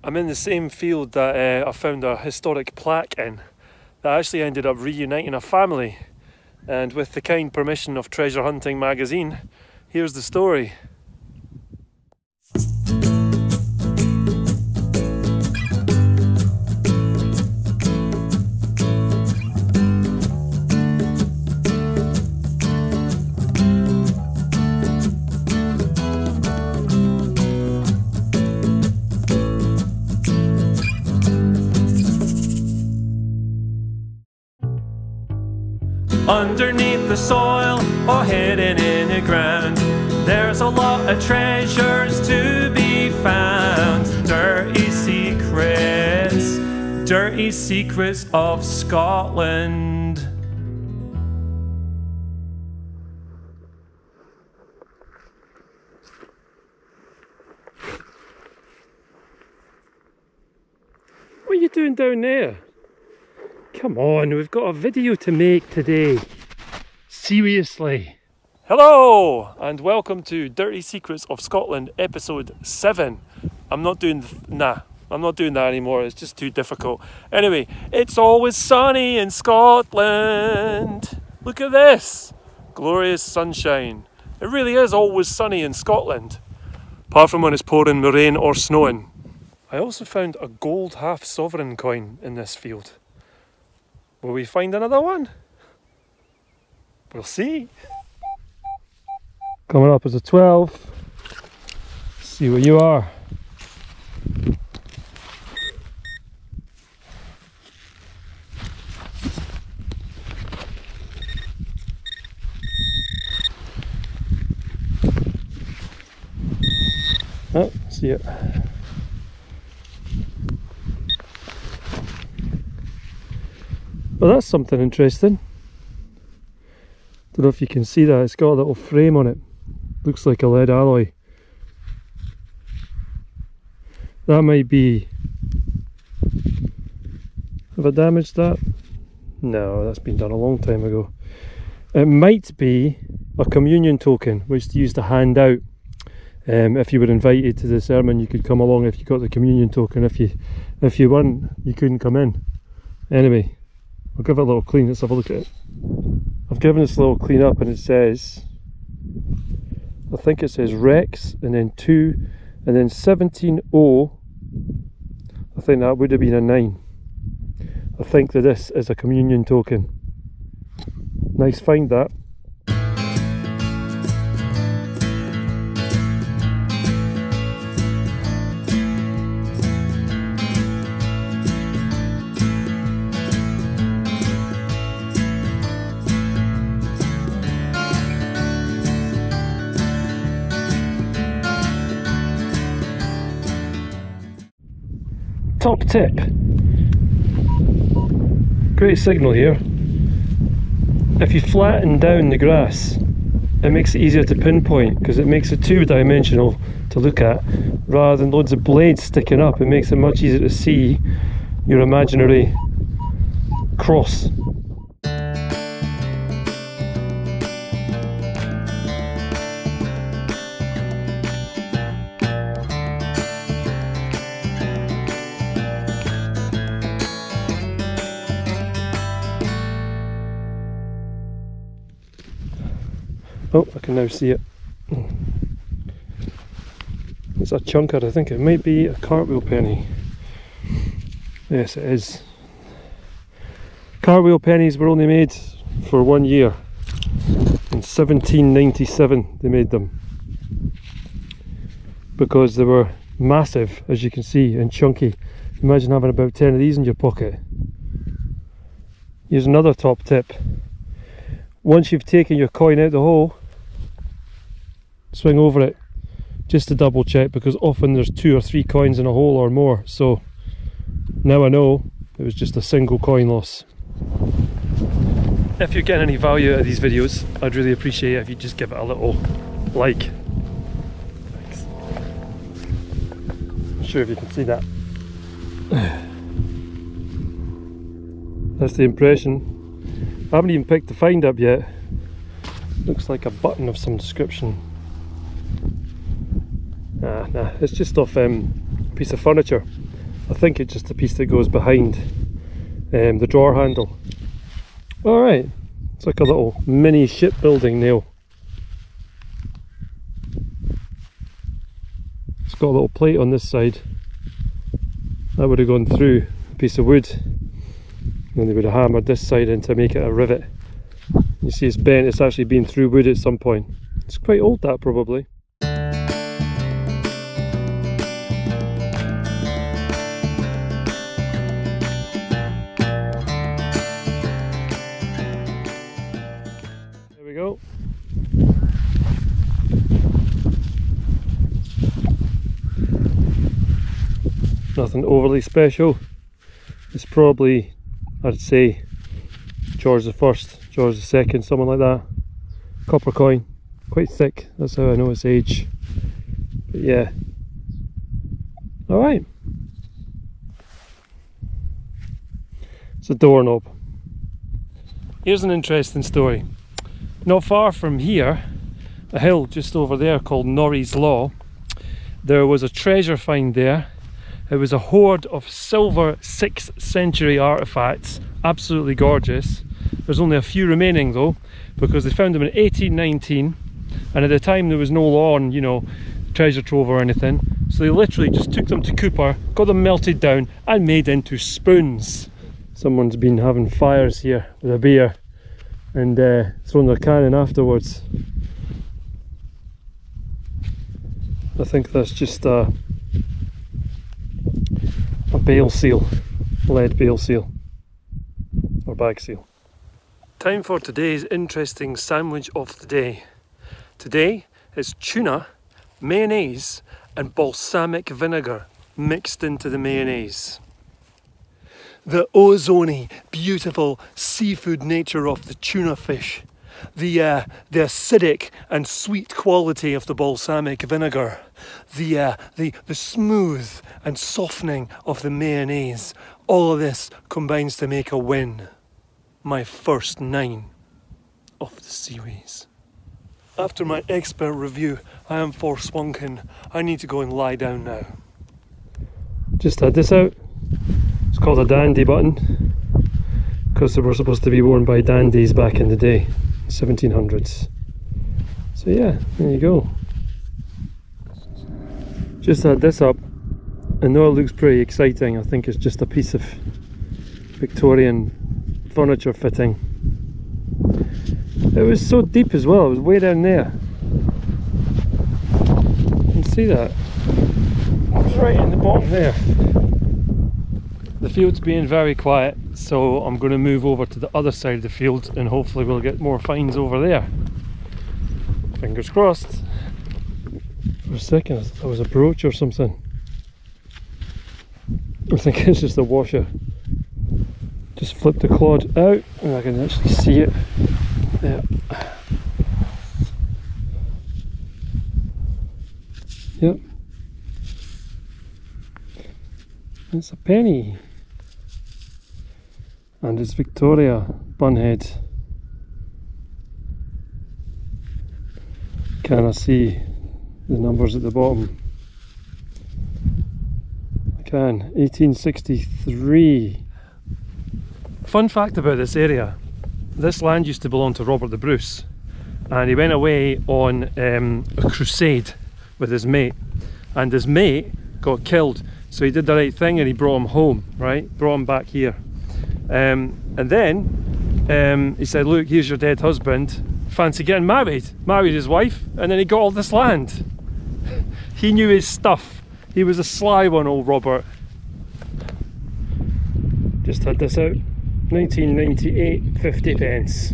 I'm in the same field that I found a historic plaque in that actually ended up reuniting a family, and with the kind permission of Treasure Hunting magazine, here's the story. Underneath the soil or hidden in the ground, there's a lot of treasures to be found. Dirty secrets of Scotland. What are you doing down there? Come on, we've got a video to make today. Seriously. Hello and welcome to Dirty Secrets of Scotland episode 7. I'm not doing that anymore, it's just too difficult. Anyway, it's always sunny in Scotland. Look at this. Glorious sunshine. It really is always sunny in Scotland. Apart from when it's pouring rain or snowing. I also found a gold half sovereign coin in this field. Will we find another one? We'll see. Coming up as a 12. See where you are. Oh, see it. Well, that's something interesting. Don't know if you can see that, it's got a little frame on it. Looks like a lead alloy. That might be... Have I damaged that? No, that's been done a long time ago. It might be a communion token, which they used to hand out. If you were invited to the sermon, you could come along if you got the communion token. If you weren't, you couldn't come in. Anyway, I'll give it a little clean. Let's have a look at it. I've given this a little clean up and it says, I think it says Rex and then 2 and then 17O. I think that would have been a 9. I think that this is a communion token. Nice find that. Top tip. Great signal here. If you flatten down the grass, it makes it easier to pinpoint because it makes it two-dimensional to look at rather than loads of blades sticking up. It makes it much easier to see your imaginary cross. Oh, I can now see it. It's a chunker, I think it might be a cartwheel penny. Yes, it is. Cartwheel pennies were only made for 1 year. In 1797 they made them. Because they were massive, as you can see, and chunky. Imagine having about 10 of these in your pocket. Here's another top tip. Once you've taken your coin out the hole, swing over it just to double check, because often there's 2 or 3 coins in a hole or more. So now I know it was just a single coin loss. If you're getting any value out of these videos, I'd really appreciate it if you just give it a little like. Thanks. I'm sure if you can see that. That's the impression. I haven't even picked the find up yet. Looks like a button of some description. Nah, it's just off a piece of furniture. I think it's just a piece that goes behind the drawer handle. Alright, it's like a little mini shipbuilding nail. It's got a little plate on this side. That would have gone through a piece of wood. And then they would have hammered this side in to make it a rivet. You see it's bent, it's actually been through wood at some point. It's quite old, that probably. There we go. Nothing overly special. It's probably, I'd say, George the First, George the Second, something like that. Copper coin, quite thick, that's how I know its age. But yeah. Alright. It's a doorknob. Here's an interesting story. Not far from here, a hill just over there called Norrie's Law, there was a treasure find there. It was a hoard of silver 6th century artefacts, absolutely gorgeous. There's only a few remaining though, because they found them in 1819, and at the time there was no law on, you know, treasure trove or anything, so they literally just took them to Cooper, got them melted down and made into spoons. Someone's been having fires here with a beer and thrown their can in afterwards. I think that's just a bale seal, lead bale seal, or bag seal. Time for today's interesting sandwich of the day. Today is tuna, mayonnaise and balsamic vinegar mixed into the mayonnaise. The ozony, beautiful seafood nature of the tuna fish, the acidic and sweet quality of the balsamic vinegar, the smooth and softening of the mayonnaise, all of this combines to make a win. My first 9 of the series. After my expert review, I am forswunken. I need to go and lie down now. Just had this out. It's called a dandy button because they were supposed to be worn by dandies back in the day, 1700s. So yeah, there you go. Just had this up, and though it looks pretty exciting, I think it's just a piece of Victorian furniture fitting. It was so deep as well, it was way down there. You can see that. It was right in the bottom there. The field's being very quiet, so I'm going to move over to the other side of the field and hopefully we'll get more finds over there. Fingers crossed. For a second I thought it was a brooch or something. I think it's just a washer. Just flip the clod out and I can actually see it. There. Yep. It's a penny. And it's Victoria Bunhead. Can I see the numbers at the bottom? I can. 1863. Fun fact about this area, this land used to belong to Robert the Bruce, and he went away on a crusade with his mate, and his mate got killed, so he did the right thing and he brought him home, right? Brought him back here. And then he said, look, here's your dead husband, fancy getting married? Married his wife, and then he got all this land. He knew his stuff. He was a sly one, old Robert. Just had this out. 1998, 50 pence.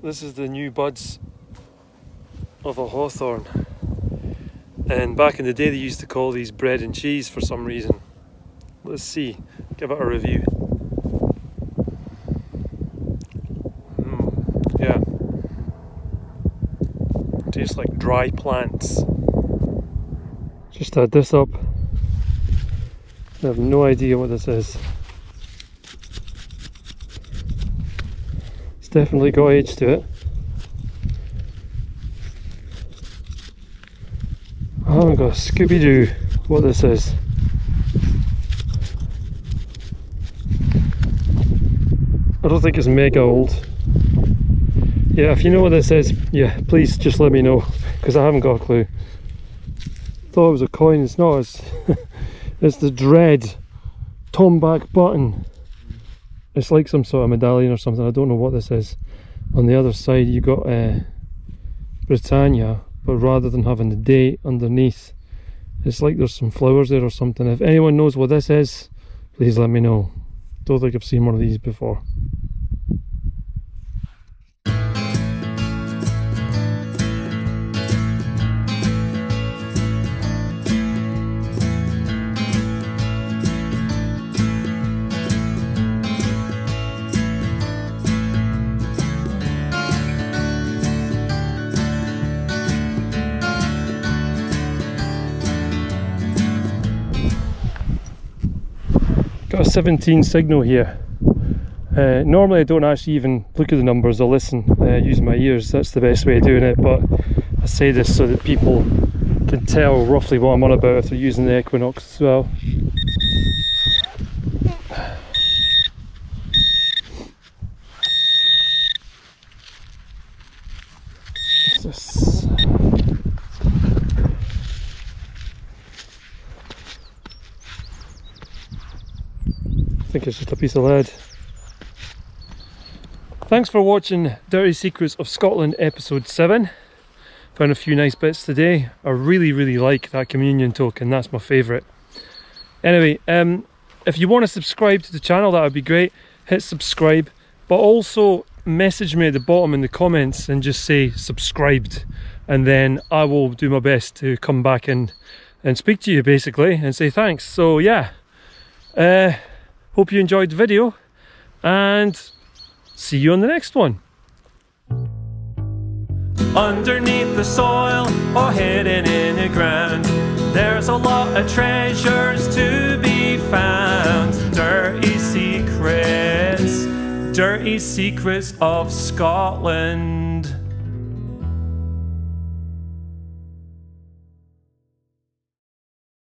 This is the new buds of a hawthorn. And back in the day they used to call these bread and cheese for some reason. Let's see, give it a review. Yeah. Tastes like dry plants. Just had this up. I have no idea what this is. It's definitely got age to it. I haven't got got Scooby-Doo, what this is. I don't think it's mega old. Yeah, if you know what this is, yeah, please just let me know, because I haven't got a clue. Thought it was a coin, it's not. It's, it's the dread tomback button. It's like some sort of medallion or something. I don't know what this is. On the other side you got Britannia, but rather than having the date underneath, it's like there's some flowers there or something. If anyone knows what this is, please let me know. Don't think I've seen one of these before. Got a 17 signal here. Normally I don't actually even look at the numbers, I listen, use my ears. That's the best way of doing it, but I say this so that people can tell roughly what I'm on about if they're using the Equinox as well. What's this? I think it's just a piece of lead. Thanks for watching Dirty Secrets of Scotland episode 7. Found a few nice bits today. I really like that communion token, that's my favourite. Anyway, if you want to subscribe to the channel, that would be great. Hit subscribe, but also message me at the bottom in the comments and just say subscribed, and then I will do my best to come back and speak to you basically and say thanks. So yeah, hope you enjoyed the video and see you on the next one. Underneath the soil or hidden in the ground, there's a lot of treasures to be found. Dirty secrets of Scotland.